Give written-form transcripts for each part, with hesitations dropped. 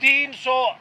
300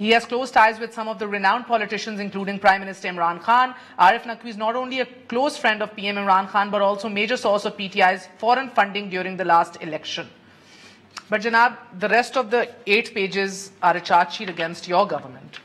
He has close ties with some of the renowned politicians including Prime Minister Imran Khan. Arif Naqvi is not only a close friend of PM Imran Khan but also major source of PTI's foreign funding during the last election. But Janab, the rest of the 8 pages are a charge sheet against your government.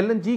LNG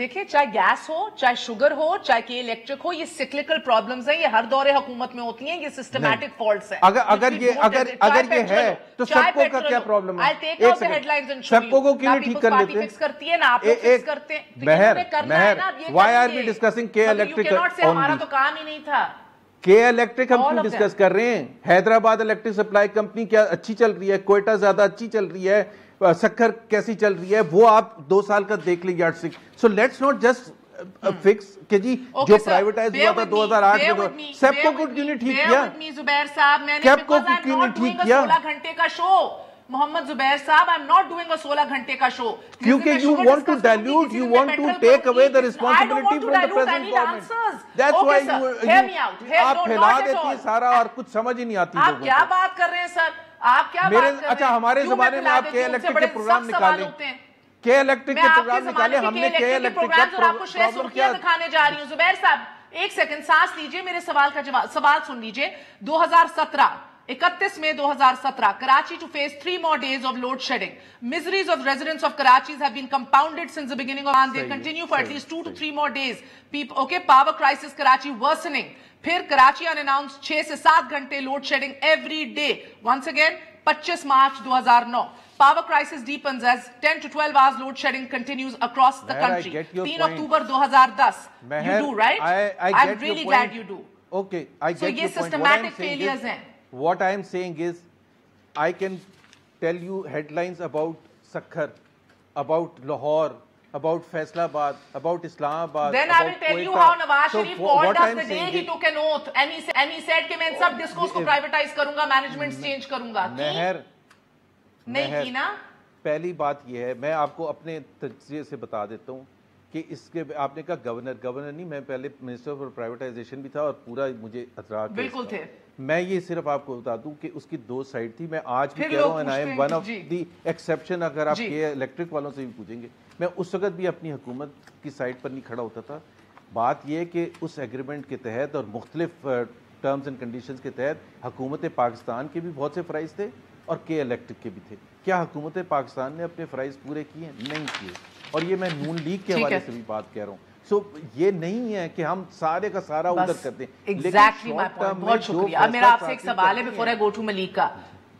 دیکھیں چاہے gas ہو, چاہے sugar ہو, چاہے کہ electric ہو, یہ سیکلکل problems ہیں, یہ ہر دور حکومت میں ہوتی ہیں, یہ سسٹمیٹک فالٹس ہیں. اگر یہ ہے تو سب کو کا کیا پرابلم ہے؟ سب کو کیوں نہیں ٹھیک کر لیتے؟ کرتی ہے نا آپ لوگ فکس کرتے ہیں. مہر why are we discussing K Electric ہمارا تو کام ہی نہیں تھا. K Electric ہم کیوں ڈسکس کر رہے ہیں؟ حیدرآباد الیکٹرک سپلائی کمپنی کیا اچھی چل رہی ہے, کوئٹہ زیادہ اچھی چل رہی ہے, سکھر کیسی چل رہی ہے, وہ آپ 2 سال کا دیکھ لیں yardstick. So let's not just fix کہ جی جو پرائیویٹائز ہوا تھا 2008 میں, سیپکو کو کیوں نہیں ٹھیک کیا؟ زبیر صاحب میں نے سیپکو کو کیوں نہیں ٹھیک کیا؟ 16 گھنٹے کا شو محمد زبیر صاحب, I'm not doing a 16 گھنٹے کا شو. کیونکہ you want to dilute, you want to take away the responsibility from the present government. That's why آپ پھیلا دیتی ہیں سارا اور کچھ سمجھ ہی نہیں آتی لوگوں کو. آپ کیا بات کر رہے ہیں سر, آپ کیا بات کر رہے ہیں؟ اچھا ہمارے زمانے میں آپ K Electric کے پروگرام نکالیں, K Electric کے پروگرام نکالیں, ہم نے K Electric کا پروگرام کیا دکھانے جا رہی ہوں. زبیر صاحب ایک سیکنڈ سانس لیجئے, میرے سوال کا سوال سن لیجئے. 31 May 2017, Karachi to face 3 more days of load shedding. Miseries of residents of Karachi have been compounded since the beginning of and they continue for at least 2 to 3 more days. Power crisis Karachi worsening. Phir Karachi unannounced 6 se 7 ghante load shedding every day. Once again, 25 March 2009. Power crisis deepens as 10 to 12 hours load shedding continues across the country. 3 October 2010. You do, right? I'm really glad you do. Okay, I get your point. So ye systematic failures hain. What I am saying is, I can tell you headlines about Sakhar, about Lahore, about Faisalabad, about Islamabad. Then I will tell you how Nawaz Sharif called us the day he took an oath and he said کہ میں سب discos کو privatise کروں گا, management change کروں گا. نہیں کی نا. پہلی بات یہ ہے, میں آپ کو اپنے تجزیے سے بتا دیتا ہوں کہ اس کے آپ نے کہا گورنر نہیں, میں پہلے منسٹر فار پرائیویٹائزیشن بھی تھا اور پورا مجھے ادراک بالکل تھے. میں یہ صرف آپ کو بتا دوں کہ اس کی 2 سائڈ تھی. میں آج بھی کہہ رہا ہوں, and I am one of the exception. اگر آپ K Electric والوں سے بھی پوچھیں گے, میں اس وقت بھی اپنی حکومت کی سائڈ پر نہیں کھڑا ہوتا تھا. بات یہ کہ اس ایگریمنٹ کے تحت اور مختلف ٹرمز اینڈ کنڈیشنز کے تحت حکومت پاکستان کے بھی بہت سے فرائض تھے اور K Electric کے بھی تھے. کیا حکومت پاکستان نے اپنے فرائض پورے کیے؟ نہیں کیے. اور یہ میں نون لیگ کے حوالے سے بھی بات کہہ رہا ہوں. سو یہ نہیں ہے کہ ہم سارے کا سارا ادھر کرتے ہیں. Exactly my point. بہت شکریہ. اب میرا آپ سے ایک سوال ہے before I go to Malika.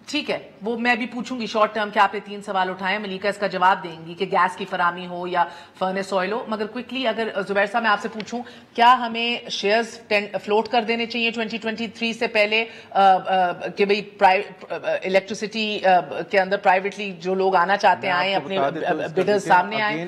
ٹھیک ہے, وہ میں بھی پوچھوں گی شارٹ ٹرم کہ آپ نے 3 سوال اٹھائے, ملیکا اس کا جواب دیں گی کہ گیس کی فراہمی ہو یا فرنس آئل ہو. مگر کوئکلی اگر زبیر صاحب میں آپ سے پوچھوں, کیا ہمیں شیئرز فلوٹ کر دینے چاہیے 2023 سے پہلے کہ بھئی الیکٹریسٹی کے اندر پرائیویٹلی جو لوگ آنا چاہتے ہیں آئیں, اپنے بڈرز سامنے آئیں,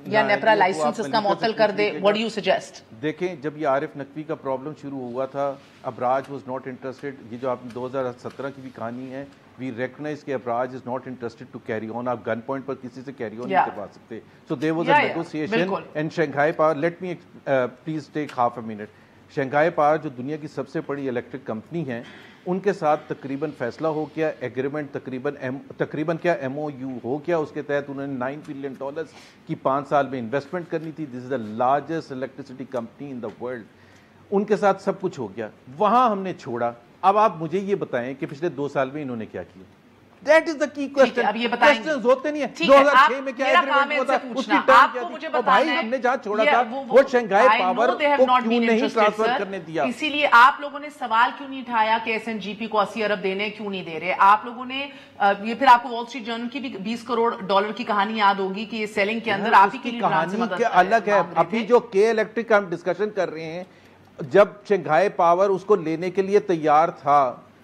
یا نیپرا لائسنس اس کا معطل کر دے؟ What do you suggest? دیکھیں, جب یہ عارف نقوی کا پرابلم شروع ہوا تھا, ابراج واز ناٹ انٹرسٹڈ. یہ جو آپ 2017 کی بھی کہانی ہے, وی ریکگنائز کہ Abraaj is not interested to carry on. آپ گن پوائنٹ پر کسی سے کیری آن نہیں کروا سکتے. So there was a negotiation and Shanghai Power, let me please take half a minute. Shanghai Power جو دنیا کی سب سے بڑی الیکٹرک کمپنی ہے, ان کے ساتھ تقریباً فیصلہ ہو گیا, ایگریمنٹ تقریباً کیا MOU ہو گیا. اس کے تحت انہوں نے $9 بلین کی 5 سال میں انویسٹمنٹ کرنی تھی. This is the largest electricity company in the world. ان کے ساتھ سب کچھ ہو گیا, وہاں ہم نے چھوڑا. اب آپ مجھے یہ بتائیں کہ پچھلے 2 سال میں انہوں نے کیا کیا. That is the key question. اب یہ بتائیں گے. ہوتے نہیں ہیں. 2006 میں کیا ایگریمنٹ ہوا تھا, اس کی ٹرم کیا تھی, اور بھائی ہم نے جہاں چھوڑا تھا وہ شنگھائی پاور کو کیوں نہیں ٹرانسفر کرنے دیا. اسی لیے آپ لوگوں نے سوال کیوں نہیں اٹھایا کہ SNGP کو 80 ارب دینے کیوں نہیں دے رہے آپ لوگوں نے؟ یہ پھر آپ کو وال اسٹریٹ جرنل کی بھی $20 کروڑ کی کہانی یاد ہوگی کہ یہ سیلنگ کے اندر آپ ہی کی کہانی الگ ہے. ابھی جو K Electric کا ہم ڈسکشن کر رہے ہیں, جب شنگھائی پاور اس کو لینے کے لیے تیار تھا,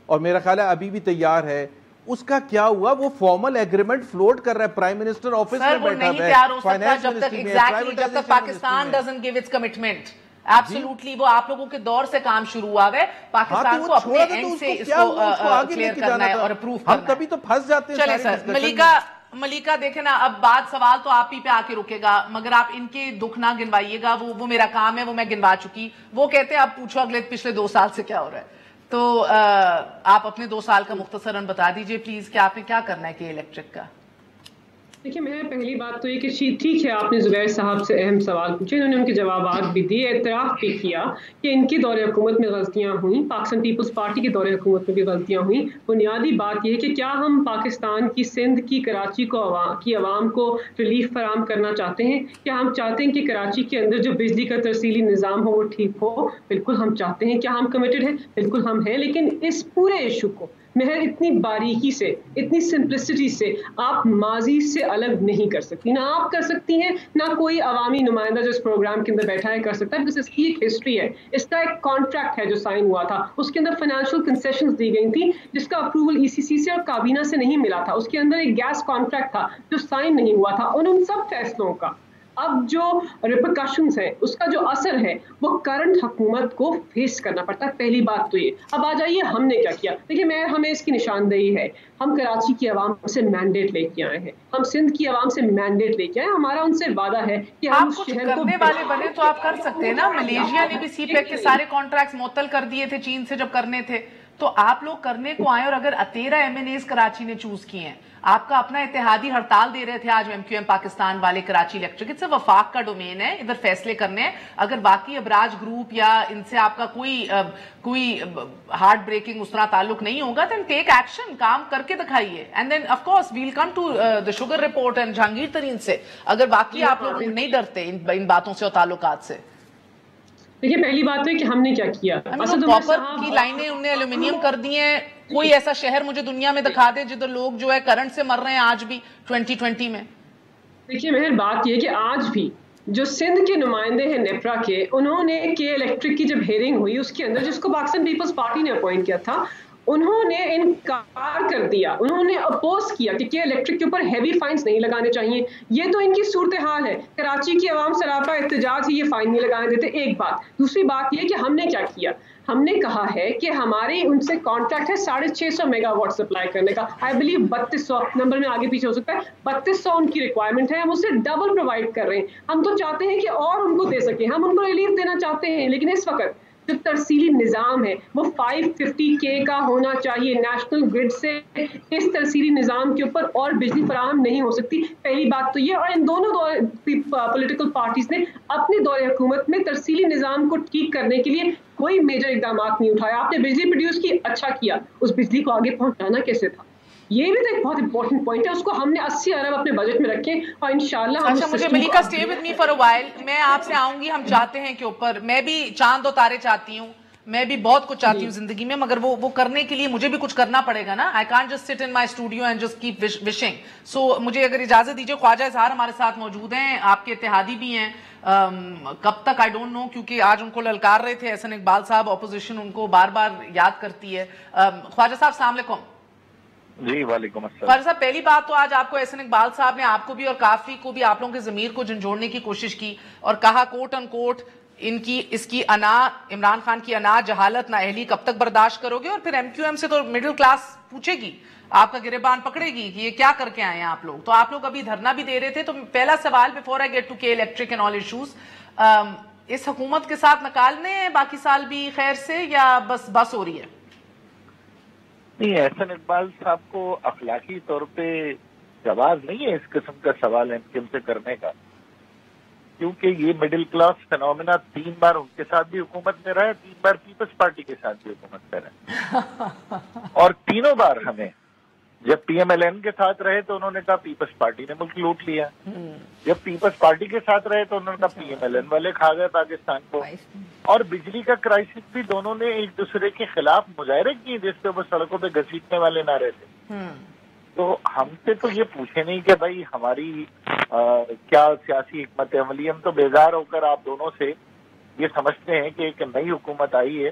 اور میرا خیال ہے ابھی بھی تیار ہے, اس کا کیا ہوا؟ وہ فارمل ایگریمنٹ فلوٹ کر رہا ہے, پرائم منسٹر آفس میں بیٹھا ہے, فائنانس منسٹری میں, جب تک Pakistan doesn't give its commitment. Absolutely وہ آپ لوگوں کے دور سے کام شروع ہوا ہے, پاکستان کو اپنے اینڈ سے اس کو کلیئر کرنا ہے اور اپروو کرنا ہے. ہم تبھی تو پھنس جاتے ہیں. چلیں سر, ملیکا دیکھیں نا, اب بات سوال تو آپ ہی پہ آ کے رکے گا, مگر آپ ان کے دکھ نہ گنوائیے گا, وہ میرا کام ہے, وہ میں گنوا چکی. وہ کہتے ہیں آپ پوچھو اگلے پچھلے 2 سال سے کیا ہو رہا ہے. تو آپ اپنے 2 سال کا مختصراً بتا دیجئے پلیز کہ آپ نے کیا کرنا ہے K Electric کا. دیکھیے میں پہلی بات تو یہ کہ ٹھیک ہے آپ نے زبیر صاحب سے اہم سوال پوچھے، انہوں نے ان کے جوابات بھی دیے، اعتراف بھی کیا کہ ان کی دور حکومت میں غلطیاں ہوئیں، پاکستان پیپلز پارٹی کی دور حکومت میں بھی غلطیاں ہوئیں۔ بنیادی بات یہ ہے کہ کیا ہم پاکستان کی سندھ کی کراچی کو کی عوام کو ریلیف فراہم کرنا چاہتے ہیں؟ کیا ہم چاہتے ہیں کہ کراچی کے اندر جو بجلی کا ترسیلی نظام ہو وہ ٹھیک ہو؟ بالکل ہم چاہتے ہیں۔ کیا ہم کمیٹڈ ہیں؟ بالکل ہم ہیں، لیکن اس پورے ایشو کو محض اتنی باریکی سے، اتنی سمپلسٹی سے آپ ماضی سے الگ نہیں کر سکتی، نہ آپ کر سکتی ہیں نہ کوئی عوامی نمائندہ جو اس پروگرام کے اندر بیٹھا ہے کر سکتا ہے، بس اس کی ایک ہسٹری ہے، اس کا ایک کانٹریکٹ ہے جو سائن ہوا تھا، اس کے اندر فائنینشیل کنسیشنز دی گئی تھی جس کا اپروول ای سی سی سے اور کابینہ سے نہیں ملا تھا، اس کے اندر ایک گیس کانٹریکٹ تھا جو سائن نہیں ہوا تھا، ان سب فیصلوں کا اب جو ریپرکشنز ہیں، اس کا جو اثر ہے وہ کرنٹ حکومت کو فیس کرنا پڑتا ہے۔ پہلی بات تو یہ۔ اب آ جائیے ہم نے کیا کیا۔ دیکھیے ہمیں اس کی نشاندہی ہے، ہم کراچی کی عوام سے مینڈیٹ لے کے آئے ہیں، ہم سندھ کی عوام سے مینڈیٹ لے کے آئے ہیں، ہمارا ان سے وعدہ ہے کہ ہم آپ کچھ کرنے والے بنے تو آپ کر سکتے ہیں نا۔ ملیشیا نے بھی سی پیک کے سارے کانٹریکٹس معطل کر دیے تھے چین سے جب کرنے تھے، تو آپ لوگ کرنے کو آئے، اور اگر 13 ایم این ایز کراچی نے چوز کیے ہیں، آپ کا اپنا اتحادی ہڑتال دے رہے تھے آج ایم کیو ایم پاکستان والے کراچی الیکٹرک، اس سے وفاق کا ڈومین ہے، ادھر فیصلے کرنے ہیں۔ اگر باقی ابراج گروپ یا ان سے آپ کا کوئی ہارٹ بریکنگ اس طرح تعلق نہیں ہوگا، then ٹیک ایکشن، کام کر کے دکھائیے، and then of course we'll come to the sugar report and Jahangir Tareen سے، اگر باقی آپ لوگ نہیں ڈرتے ان باتوں سے اور تعلقات سے۔ دیکھیے پہلی بات تو ہے کہ ہم نے کیا کیا، کاپر کی لائنیں انہوں نے ایلومینیم کر دی ہیں۔ کوئی ایسا شہر مجھے دنیا میں دکھا دے جدھر لوگ جو ہے کرنٹ سے مر رہے ہیں آج بھی 2020 میں۔ دیکھیے مہر بات یہ کہ آج بھی جو سندھ کے نمائندے ہیں نیپرا کے، انہوں نے کے الیکٹرک کی جب ہیئرنگ ہوئی اس کے اندر، جس کو پاکستان پیپلز پارٹی نے اپوائنٹ کیا تھا، انہوں نے انکار کر دیا، انہوں نے اپوز کیا کہ الیکٹرک کے اوپر ہیوی فائنز نہیں لگانے چاہیے۔ یہ تو ان کی صورتحال ہے، کراچی کی عوام سراپا احتجاج ہی یہ فائن نہیں لگانے دیتے، ایک بات۔ دوسری بات یہ کہ ہم نے کیا کیا، ہم نے کہا ہے کہ ہمارے ان سے کانٹریکٹ ہے 650 میگا واٹ سپلائی کرنے کا، آئی بلیو 3200 نمبر میں آگے پیچھے ہو سکتا ہے، 3200 ان کی ریکوائرمنٹ ہے، ہم اسے ڈبل پرووائڈ کر رہے ہیں۔ ہم تو چاہتے ہیں کہ اور ان کو دے سکیں، ہم ان کو ریلیف دینا چاہتے ہیں، لیکن اس وقت جو ترسیلی نظام ہے وہ 550K کا ہونا چاہیے نیشنل گرڈ سے۔ اس ترسیلی نظام کے اوپر اور بجلی فراہم نہیں ہو سکتی، پہلی بات تو یہ۔ اور ان دونوں پولیٹیکل پارٹیز نے اپنے دور حکومت میں ترسیلی نظام کو ٹھیک کرنے کے لیے کوئی میجر اقدامات نہیں اٹھایا۔ آپ نے بجلی پروڈیوس کی، اچھا کیا، اس بجلی کو آگے پہنچانا کیسے تھا؟ یہ بھی تو ایک بہت امپورٹنٹ پوائنٹ ہے، اس کو ہم نے 80 ارب اپنے بجٹ میں رکھے اور انشاءاللہ ہم اچھا مجھے Malaika stay with me for a while, میں آپ سے آؤں گی، ہم چاہتے ہیں کہ اوپر میں بھی چاند و تارے چاہتی ہوں، میں بھی بہت کچھ چاہتی ہوں زندگی میں، مگر وہ کرنے کے لیے مجھے بھی کچھ کرنا پڑے گا نا۔ آئی can't just sit in my studio and just keep wishing. So مجھے اگر اجازت دیجیے، خواجہ اظہار ہمارے ساتھ موجود ہیں، آپ کے اتحادی بھی ہیں، کب تک آئی ڈونٹ نو، کیونکہ آج ان کو للکار رہے تھے احسن اقبال صاحب، اپوزیشن ان کو بار بار یاد کرتی ہے۔ خواجہ صاحب السلام علیکم۔ جی وعلیکم السلام۔ خواجہ صاحب پہلی بات تو آج آپ کو احسن اقبال صاحب نے آپ کو بھی اور کافی کو بھی آپ لوگوں کے ضمیر کو جھنجھوڑنے کی کوشش کی اور کہا کوٹ ان کوٹ اس کی انا، عمران خان کی انا، جہالت، نااہلی کب تک برداشت کرو گے؟ اور پھر ایم کیو ایم سے تو مڈل کلاس پوچھے گی، آپ کا گریبان پکڑے گی کہ یہ کیا کر کے آئے ہیں آپ لوگ۔ تو آپ لوگ ابھی دھرنا بھی دے رہے تھے، تو پہلا سوال بیفور آئی گیٹ ٹو کے الیکٹرک اینڈ آل ایشوز، اس حکومت کے ساتھ نکالنے ہیں باقی سال بھی خیر سے، یا بس ہو رہی ہے؟ نہیں، احسن اقبال صاحب کو اخلاقی طور پہ جواز نہیں ہے اس قسم کا سوال ایم کیو ایم سے کرنے کا، کیونکہ یہ مڈل کلاس فینومینا 3 بار ان کے ساتھ بھی حکومت میں رہا ہے، 3 بار پیپلز پارٹی کے ساتھ بھی حکومت میں رہے، اور تینوں بار ہمیں جب پی ایم ایل این کے ساتھ رہے تو انہوں نے کہا پیپلز پارٹی نے ملک لوٹ لیا، جب پیپلز پارٹی کے ساتھ رہے تو انہوں نے کہا پی ایم ایل این والے کھا گئے پاکستان کو، اور بجلی کا کرائسس بھی دونوں نے ایک دوسرے کے خلاف مظاہرے کیے جس پہ وہ سڑکوں پہ گھسیٹنے والے نہ رہے تھے۔ تو ہم سے تو یہ پوچھے نہیں کہ بھائی ہماری کیا سیاسی حکمت عملی، ہم تو بیزار ہو کر آپ دونوں سے یہ سمجھتے ہیں کہ ایک نئی حکومت آئی ہے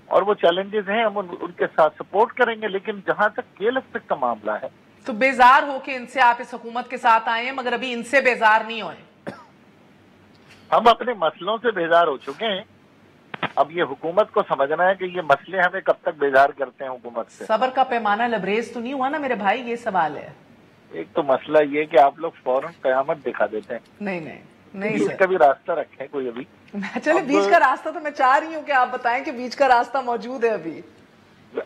اور وہ چیلنجز ہیں، ہم ان کے ساتھ سپورٹ کریں گے، لیکن جہاں تک کے الیکٹرک کا معاملہ ہے تو بیزار ہو کے ان سے آپ اس حکومت کے ساتھ آئے ہیں، مگر ابھی ان سے بیزار نہیں ہوئے۔ ہم اپنے مسئلوں سے بیزار ہو چکے ہیں، اب یہ حکومت کو سمجھنا ہے کہ یہ مسئلے ہمیں کب تک بیزار کرتے ہیں حکومت سے۔ صبر کا پیمانہ لبریز تو نہیں ہوا نا میرے بھائی، یہ سوال ہے۔ ایک تو مسئلہ یہ کہ آپ لوگ فوراً قیامت دکھا دیتے ہیں، نہیں بیچ کا بھی راستہ رکھیں کوئی ابھی۔ چلے بیچ کا راستہ تو میں چاہ رہی ہوں کہ آپ بتائیں کہ بیچ کا راستہ موجود ہے ابھی۔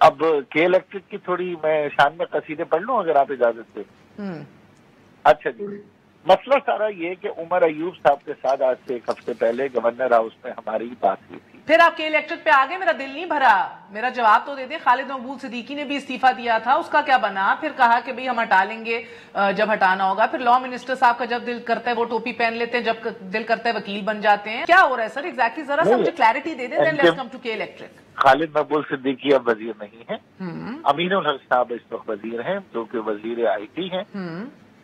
اب کے الیکٹرک کی تھوڑی میں شان میں قصیدے پڑھ لوں اگر آپ اجازت دیں۔ اچھا جی، مسئلہ سارا یہ کہ عمر ایوب صاحب کے ساتھ آج سے 1 ہفتے پہلے گورنر ہاؤس میں ہماری بات ہوئی تھی. پھر آپ کے الیکٹرک پہ آگے، میرا دل نہیں بھرا، میرا جواب تو دے دیں. خالد مقبول صدیقی نے بھی استعفیٰ دیا تھا، اس کا کیا بنا؟ پھر کہا کہ بھئی ہم ہٹا لیں گے جب ہٹانا ہوگا. پھر لا منسٹر صاحب کا جب دل کرتا ہے وہ ٹوپی پہن لیتے ہیں، جب دل کرتا ہے وکیل بن جاتے ہیں. کیا ہو رہا ہے سر ایگزیکٹلی؟ ذرا سا مجھے کلیئرٹی دے دیں. لیٹس کم ٹو کے الیکٹرک. خالد مقبول صدیقی اب وزیر نہیں ہیں، امین الحق صاحب اس وقت وزیر ہیں جو کہ وزیر آئی ٹی ہیں،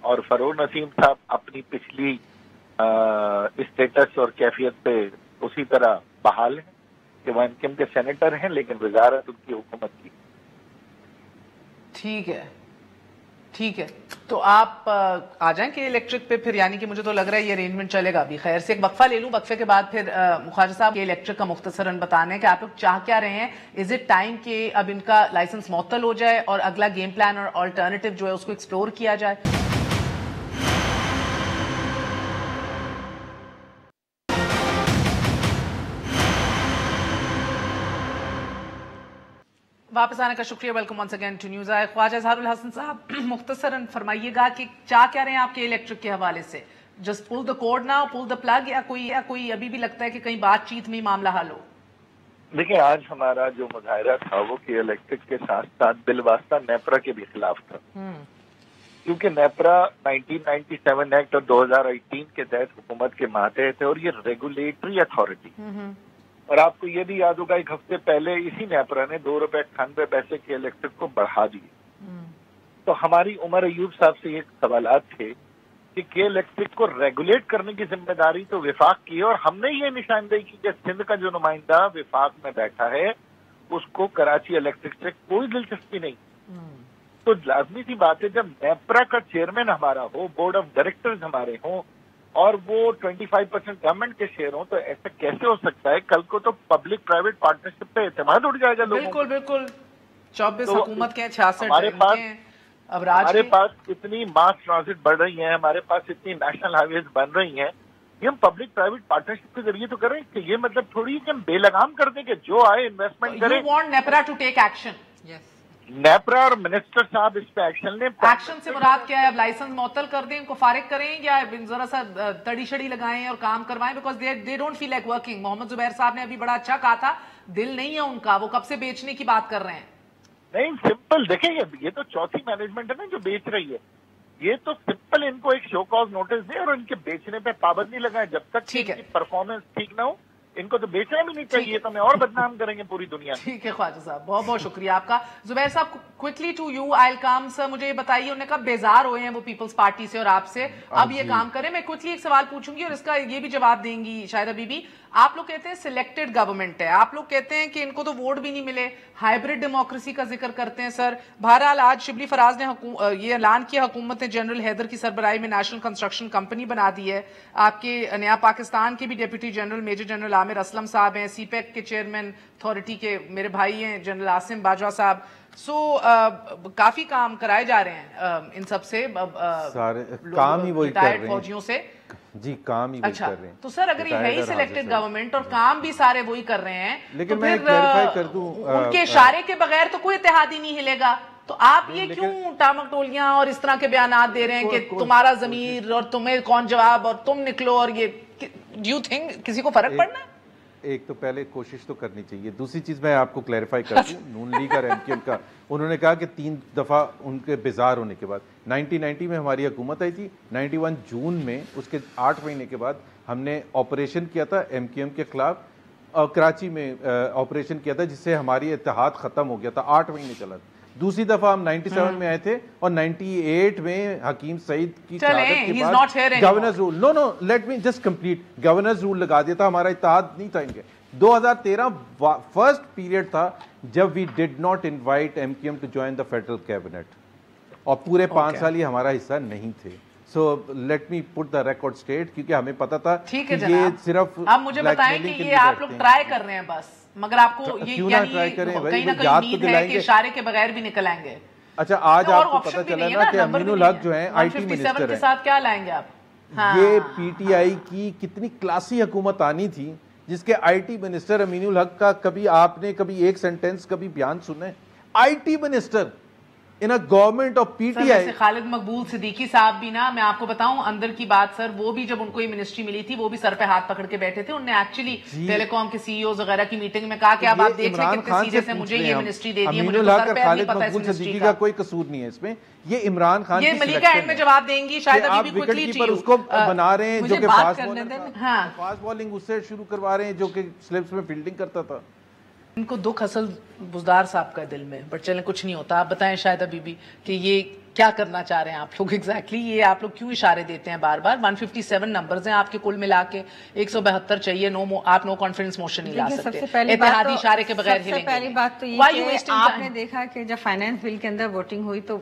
اور فروغ نسیم صاحب اپنی پچھلی اسٹیٹس اور کیفیت پہ اسی طرح بحال ہیں کہ وہ ایم کیو ایم کے سینیٹر ہیں، لیکن وزارت ان کی حکومت کی. ٹھیک ہے ٹھیک ہے، تو آپ آ جائیں کہ الیکٹرک پہ پھر، یعنی کہ مجھے تو لگ رہا ہے یہ ارینجمنٹ چلے گا ابھی. خیر سے ایک وقفہ لے لوں، وقفے کے بعد پھر خواجہ صاحب یہ الیکٹرک کا مختصراً بتانا ہے کہ آپ لوگ چاہ کیا رہے ہیں. از اٹ ٹائم کہ اب ان کا لائسنس معطل ہو جائے اور اگلا گیم پلان اور آلٹرنیٹیو جو ہے اس کو ایکسپلور کیا جائے؟ واپس آنے کا شکریہ. Welcome once again to news eye. Khawaja Izhar ul Hassan صاحب مختصراً فرمائیے گا کہ چاہ کیا رہے ہیں آپ کے الیکٹرک کے حوالے سے؟ جسٹ پل دا کوڈ نا، پل دا پلگ، یا کوئی ابھی بھی لگتا ہے کہ کہیں بات چیت میں معاملہ حل ہو؟ دیکھیں، آج ہمارا جو مظاہرہ تھا وہ کہ الیکٹرک کے ساتھ ساتھ بالواسطہ نیپرا کے بھی خلاف تھا، کیونکہ نیپرا 1997 ایکٹ اور 2018 کے تحت حکومت کے ماتحت ہے اور یہ ریگولیٹری اتھارٹی. اور آپ کو یہ بھی یاد ہوگا 1 ہفتے پہلے اسی نیپرا نے 2 روپے 98 پیسے کے الیکٹرک کو بڑھا دیے. تو ہماری عمر ایوب صاحب سے یہ سوالات تھے کہ کے الیکٹرک کو ریگولیٹ کرنے کی ذمہ داری تو وفاق کی ہے، اور ہم نے یہ نشاندہی کی کہ سندھ کا جو نمائندہ وفاق میں بیٹھا ہے اس کو کراچی الیکٹرک سے کوئی دلچسپی نہیں. تو لازمی سی بات ہے جب نیپرا کا چیئرمین ہمارا ہو، بورڈ آف ڈائریکٹرز ہمارے ہوں اور وہ 25% گورنمنٹ کے شیئر ہوں، تو ایسا کیسے ہو سکتا ہے؟ کل کو تو پبلک پرائیویٹ پارٹنرشپ پہ اعتماد اٹھ جائے گا لوگوں کو. بالکل 24 حکومت کے 66 ہمارے پاس اتنی ماس ٹرانزٹ بڑھ رہی ہیں، ہمارے پاس اتنی نیشنل ہائی ویز بن رہی ہیں، یہ ہم پبلک پرائیویٹ پارٹنرشپ کے ذریعے تو کر رہے ہیں. کہ یہ مطلب تھوڑی کہ ہم بے لگام کر دیں کہ جو آئے انویسٹمنٹ کرے. You want NEPRA to take action. NEPRA اور منسٹر صاحب اس پہ ایکشن لیں. ایکشن سے مراد کیا ہے؟ اب لائسنس معطل کر دیں، ان کو فارغ کریں، یا ذرا سا تڑی شڑی لگائیں اور کام کروائیں؟ Because they don't feel like working. محمد زبیر صاحب نے ابھی بڑا اچھا کہا تھا، دل نہیں ہے ان کا، وہ کب سے بیچنے کی بات کر رہے ہیں. نہیں، سمپل دیکھیں، یہ تو چوتھی مینجمنٹ ہے نا جو بیچ رہی ہے. یہ تو سمپل ان کو ایک شو کاز نوٹس دیں اور ان کے بیچنے پہ پابندی لگائیں. جب تک ان کی پرفارمنس ٹھیک نہ ہو ان کو تو بیچنا بھی نہیں چاہیے، تو ہمیں اور بدنام کریں گے پوری دنیا. ٹھیک ہے خواجہ صاحب، بہت بہت شکریہ آپ کا. زبیر صاحب کوئکلی ٹو یو آئی کم. سر مجھے یہ بتائیے، انہوں نے کہا بیزار ہوئے ہیں وہ پیپلز پارٹی سے اور آپ سے، اب یہ کام کریں. میں کوئکلی ایک سوال پوچھوں گی اور اس کا یہ بھی جواب دیں گی شاہدہ بی بی. آپ لوگ کہتے ہیں سلیکٹڈ گورنمنٹ ہے، آپ لوگ کہتے ہیں کہ ان کو تو ووٹ بھی نہیں ملے، ہائبرڈ ڈیموکریسی کا ذکر کرتے ہیں. سر بہرحال آج شبلی فراز نے یہ اعلان کیا حکومت نے جنرل حیدر کی سربراہی میں نیشنل کنسٹرکشن کمپنی بنا دی ہے. آپ کے نیا پاکستان کے بھی ڈپٹی جنرل میجر جنرل عامر اسلم صاحب ہیں، سی پیک کے چیئرمین اتھارٹی کے میرے بھائی ہیں جنرل عاصم باجوہ صاحب. سو کافی کام کرائے جا رہے ہیں ان سب سے، سارے کام ہی وہی کر رہے ہیں فوجیوں سے. جی کام ہی وہی کر رہے ہیں. تو سر اگر یہ ہے ہی سلیکٹڈ گورنمنٹ اور کام بھی سارے وہی کر رہے ہیں، لیکن میں کلیریفائی کر دوں، ان کے اشارے کے بغیر تو کوئی اتحاد ہی نہیں ہلے گا. تو آپ یہ کیوں ٹامک ٹولیاں اور اس طرح کے بیانات دے رہے ہیں کہ تمہارا ضمیر اور تمہیں کون جواب اور تم نکلو، اور یہ ڈو یو تھنک کسی کو فرق پڑنا ہے؟ ایک تو پہلے کوشش تو کرنی چاہیے. دوسری چیز میں آپ کو کلیریفائی کر دوں، نون لیگ اور ایم کیو ایم کا انہوں نے کہا کہ 3 دفعہ ان کے بیزار ہونے کے بعد 1990 میں ہماری حکومت آئی تھی، 91 جون میں، اس کے 8 مہینے کے بعد ہم نے آپریشن کیا تھا ایم کیو ایم کے خلاف، اور کراچی میں آپریشن کیا تھا جس سے ہماری اتحاد ختم ہو گیا تھا. 8 مہینے چلا تھا. دوسری دفعہ ہم 97 میں آئے تھے اور 98 میں حکیم سعید کی شہادت کے بعد governor's rule, no let me just complete, governor's rule لگا دیا تھا. ہمارا اتحاد نہیں تھا ان کے. 2013 فرسٹ پیریڈ تھا جب we did not invite M Q M to join the federal cabinet, اور پورے 5 سال یہ ہمارا حصہ نہیں تھے. So let me put the record straight, کیونکہ ہمیں پتا تھا کہ یہ صرف. اب مجھے بتائیں کہ یہ آپ لوگ ٹرائی کر رہے ہیں بس، مگر آپ کو یہ کہیں نہ کہیں امید ہے کہ اشارے کے بغیر بھی نکل آئیں گے. اچھا آج آپ کو پتا چلا نا کہ امین الحق جو ہیں آئی ٹی منسٹر کے ساتھ کیا لائیں گے آپ؟ یہ پی ٹی آئی کی کتنی کلاسی حکومت آنی تھی جس کے آئی ٹی منسٹر امین الحق کا کبھی آپ نے کبھی ایک سینٹینس کبھی بیان سنے؟ I T minister in a government of PTI. خالد مقبول صدیقی صاحب بھی نا, میں آپ کو بتاؤں اندر کی بات سر, وہ بھی جب ان کو یہ منسٹری ملی تھی وہ بھی سر پہ ہاتھ پکڑ کے بیٹھے تھے. انہوں نے ایکچولی ٹیلی کام کے سی ای اوز وغیرہ کی میٹنگ میں کہا کہ اب آپ دیکھ لیں کتنے سیدھے سے مجھے یہ منسٹری دے دی ہے, مجھے تو سر پہ نہیں پتا اس منسٹری کا کوئی قصور نہیں ہے اس میں. یہ عمران خان یہ ملیکا اینڈ میں جواب دیں گی شاید ابھی بھی کوئکلی پر اس کو بنا رہے ہیں جو کہ فاسٹ بالنگ اس سے شروع کروا رہے ہیں جو کہ سلپس میں فیلڈنگ کرتا تھا. ان کو دکھ اصل بزدار صاحب کا دل میں, بٹ چلیں کچھ نہیں ہوتا. آپ بتائیں شاید ابھی بھی کہ یہ کیا کرنا چاہ رہے ہیں آپ لوگ ایگزیکٹلی, یہ آپ لوگ کیوں اشارے دیتے ہیں بار بار؟ 157 نمبرز ہیں آپ کے کل ملا کے, 172 چاہیے, آپ نو کانفیڈنس موشن نہیں لا سکتے اتحادی اشارے کے بغیر. سب سے پہلی بات تو یہ کہ آپ نے دیکھا کہ جب فائنانس بل کے اندر ووٹنگ ہوئی تو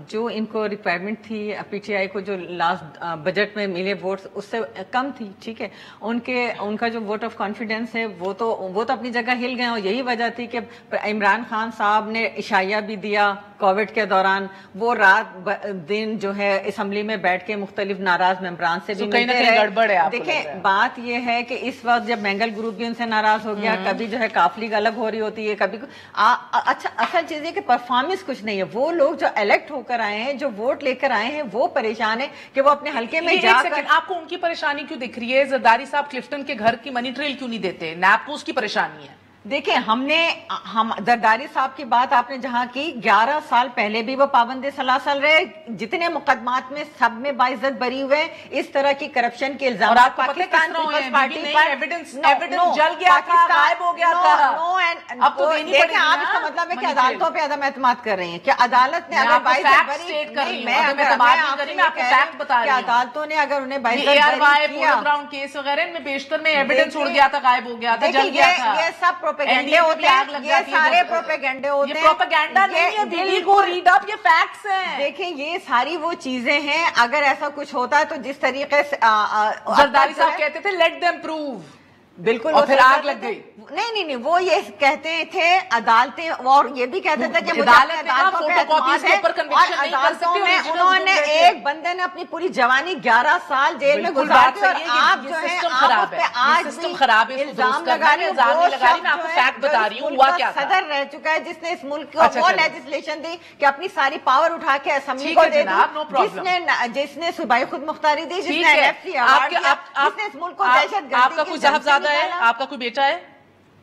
جو ان کو ریکوائرمنٹ تھی پی ٹی آئی کو جو لاسٹ بجٹ میں ملے ووٹس اس سے کم تھی, ٹھیک ہے. ان کا جو ووٹ آف کانفیڈنس ہے وہ تو اپنی جگہ ہل گئے, اور یہی وجہ تھی کہ عمران خان صاحب نے عشائیہ بھی دیا کووڈ کے دوران. وہ رات دن جو ہے اسمبلی میں بیٹھ کے مختلف ناراض ممبران سے بھی ملتے رہے. دیکھیں بات یہ ہے کہ اس وقت جب مینگل گروپ بھی ان سے ناراض ہو گیا, کبھی جو ہے کاف لیگ الگ ہو رہی ہوتی ہے, کبھی اچھا اصل چیز یہ کہ پرفارمنس کچھ نہیں ہے. وہ لوگ جو الیکٹ ہو کر آئے ہیں, جو ووٹ لے کر آئے ہیں, وہ پریشان ہیں کہ وہ اپنے حلقے میں جا کر. آپ کو ان کی پریشانی کیوں دکھ رہی ہے؟ زرداری صاحب کلفٹن کے گھر کی منی ٹریل کیوں نہیں دیتے؟ نیب کو اس کی پریشانی ہے. دیکھیں ہم زرداری صاحب کی بات آپ نے جہاں کی, 11 سال پہلے بھی وہ پابند سلاسل رہے, جتنے مقدمات میں سب میں باعزت بری ہوئے. اس طرح کی کرپشن کے الزامات پاکستان پیپلز پارٹی پر ایویڈنس جل گیا تھا, غائب ہو گیا تھا. اب تو دیکھیں آپ اس کا مطلب ہے کہ عدالتوں پہ عدم اعتماد کر رہے ہیں, کہ عدالت نے اگر باعزت بری, عدالتوں نے اگر انہیں باعزت بری کیا, گراؤنڈ کیس وغیرہ میں بیشتر میں ایویڈنس اڑ گیا تھا, غائب ہو گیا تھا, جل گیا تھا. یہ سب پروپیگنڈے ہوتے ہیں, یہ سارے پروپیگنڈے ہوتے ہیں. یہ پروپیگنڈا نہیں ہے, بیبی کو ریڈ اپ, یہ فیکٹس ہیں. دیکھیں یہ ساری وہ چیزیں ہیں. اگر ایسا کچھ ہوتا ہے تو جس طریقے سے زرداری صاحب کہتے تھے لیٹ دیم پروو, بالکل, اور پھر آگ لگ گئی. نہیں وہ یہ کہتے تھے عدالتیں, اور یہ بھی کہتے تھے کہ عدالتوں میں انہوں نے ایک بندے نے اپنی پوری جوانی 11 سال جیل میں گزار دی, اور آپ جو ہے آپ پہ آج بھی الزام لگا رہے ہیں. صدر رہ چکا ہے جس نے اس ملک کو وہ لیجسلیشن دی کہ اپنی ساری پاور اٹھا کے اسمبلی کو دے دی, جس نے صوبائی خود مختاری دی, جس نے ایف ایوارڈ دیا, جس نے اس ملک کو دہشت گردی. آپ کا کوئی صاحبزادہ ہے, آپ کا کوئی بیٹا ہے؟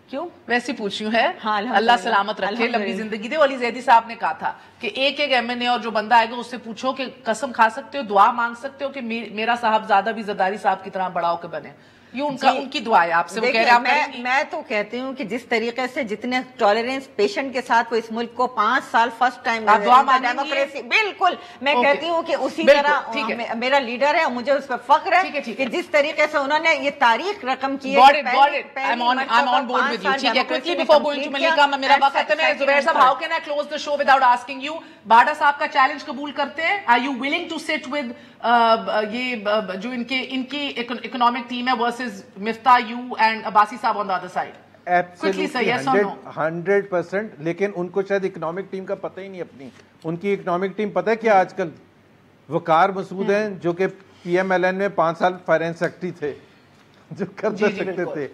کیوں ویسے پوچھ رہی ہوں. ہے اللہ سلامت رکھے, لمبی زندگی دے. علی زیدی صاحب نے کہا تھا کہ ایک ایم این اے اور جو بندہ آئے گا اس سے پوچھو کہ قسم کھا سکتے ہو, دعا مانگ سکتے ہو کہ میرا صاحبزادہ بھی زرداری صاحب کی طرح بڑا ہو کے بنے. یہ ان کی دعا ہے آپ سے. میں تو کہتی ہوں کہ جس طریقے سے جتنے ٹالرنس پیشنٹ کے ساتھ وہ اس ملک کو 5 سال فرسٹ ٹائم ڈیموکریسی, بالکل میں کہتی ہوں کہ اسی طرح میرا لیڈر ہے, مجھے اس پہ فخر ہے کہ جس طریقے سے انہوں نے یہ تاریخ رقم کی ہے. میرا وقت ہے. زبیر صاحب, how can I close the show without asking you, باڈا صاحب کا چیلنج قبول کرتے ہیں؟ Are you willing to sit with یہ جو ان کی اکنامک ٹیم ہے versus Miftah, you and Abbasi صاحب on the other side? Absolutely 100%. لیکن ان کو شاید اکنامک ٹیم کا پتہ ہی نہیں اپنی. ان کی اکنامک ٹیم پتہ ہے کیا آج کل؟ وقار مسعود ہیں جو کہ پی ایم ایل این میں 5 سال فائنانس سیکرٹری تھے, جو کر سکتے تھے.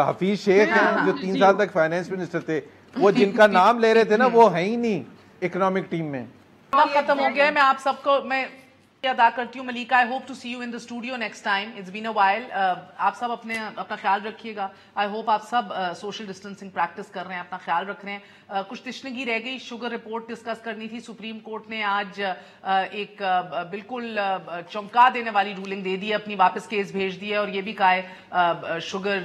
حفیظ شیخ ہیں جو 3 سال تک فائنانس منسٹر تھے. وہ جن کا نام لے رہے تھے نا, وہ ہے ہی نہیں اکنامک ٹیم میں. وقت ختم ہو گیا ہے. میں آپ سب کو میں ادا کرتی ہوں. Malaika, I hope to see you in the studio next time. It's been a while. آپ سب اپنا خیال رکھیے گا. I hope آپ سب سوشل ڈسٹینسنگ پریکٹس کر رہے ہیں, اپنا خیال رکھ رہے ہیں. کچھ تشنگی رہ گئی, شوگر رپورٹ ڈسکس کرنی تھی. سپریم کورٹ نے آج ایک بالکل چونکا دینے والی رولنگ دے دی ہے, اپنی واپس کیس بھیج دی ہے, اور یہ بھی کہا ہے شوگر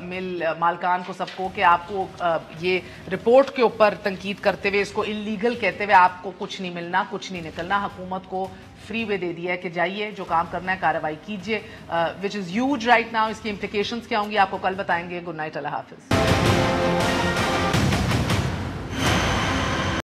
مل مالکان کو سب کو کہ آپ کو یہ رپورٹ کے اوپر تنقید کرتے ہوئے, اس کو انلیگل کہتے ہوئے آپ کو کچھ نہیں ملنا, کچھ نہیں نکلنا. حکومت کو فری وے دے دیا ہے کہ جائیے جو کام کرنا ہے کارروائی کیجیے, وچ از ہیوج رائٹ ناؤ. اس کی امپلیکیشنز کیا ہوں گی آپ کو کل بتائیں گے. گڈ نائٹ, اللہ حافظ.